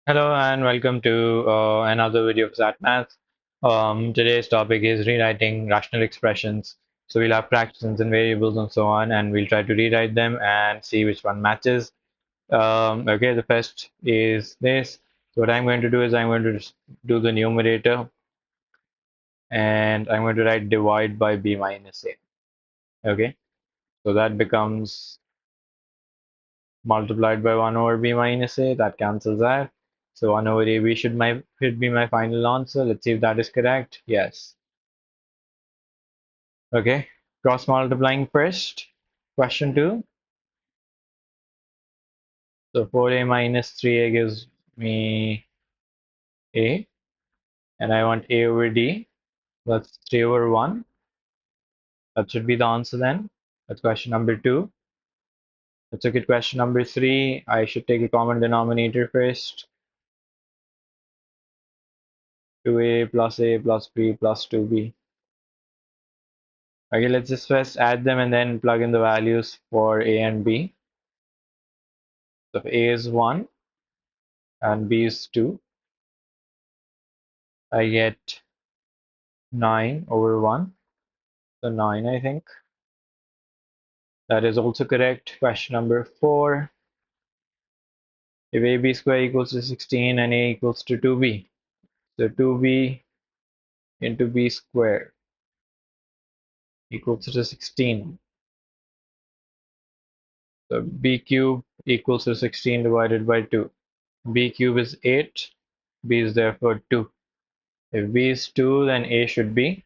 Hello and welcome to another video of DSAT Math. Today's topic is rewriting rational expressions. So we'll have fractions and variables and so on, and we'll try to rewrite them and see which one matches. Okay, the first is this. So what I'm going to do is I'm going to just do the numerator, and I'm going to write divide by b minus a. Okay, so that becomes multiplied by 1 over b minus a. That cancels out. So 1 over ab should be my final answer. Let's see if that is correct. Yes. Okay. Cross multiplying first. Question 2. So 4a minus 3a gives me a. And I want a over d. That's 3 over 1. That should be the answer then. That's question number 2. Let's look at question number 3. I should take a common denominator first. 2a plus b plus 2b. Okay, let's just first add them and then plug in the values for a and b. So if a is 1 and b is 2, I get 9 over 1. So 9, I think. That is also correct. Question number 4. If ab square equals to 16 and a equals to 2b, so 2b into b square equals to 16. So b cube equals to 16 divided by 2. B cube is 8. B is therefore 2. If b is 2, then a should be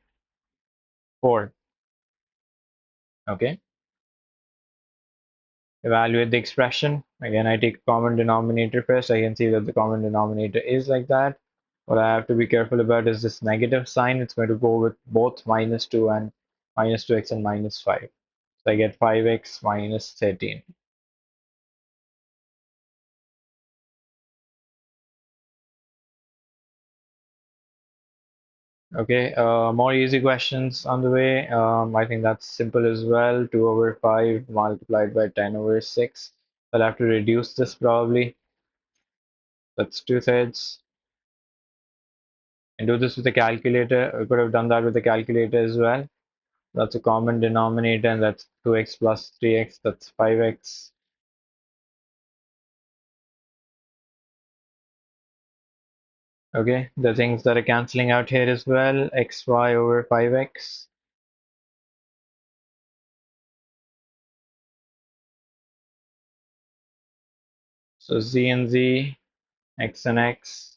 4. Okay. Evaluate the expression. Again, I take common denominator first. I can see that the common denominator is like that. What I have to be careful about is this negative sign. It's going to go with both minus 2 and minus 2x and minus 5. So I get 5x minus 13. Okay, more easy questions on the way. I think that's simple as well. 2 over 5 multiplied by 10 over 6. I'll have to reduce this probably. That's 2/3. And do this with a calculator. I could have done that with a calculator as well. That's a common denominator, and that's 2x plus 3x. That's 5x. Okay, the things that are canceling out here as well. Xy over 5x. So z and z, x and x,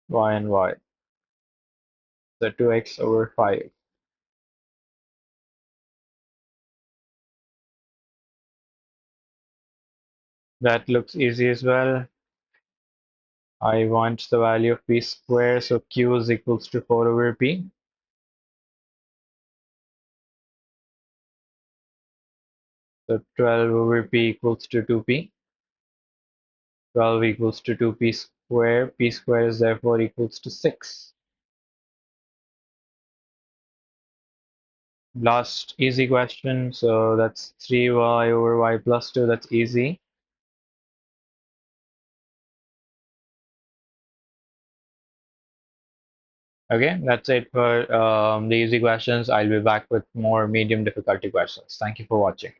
y and y. So 2x over 5. That looks easy as well. I want the value of p square, so q is equals to 4 over p. So 12 over p equals to 2p. 12 equals to 2p square. P square is therefore equals to 6. Last easy question. So that's 3y over y plus 2. That's easy. Okay, that's it for the easy questions. I'll be back with more medium difficulty questions. Thank you for watching.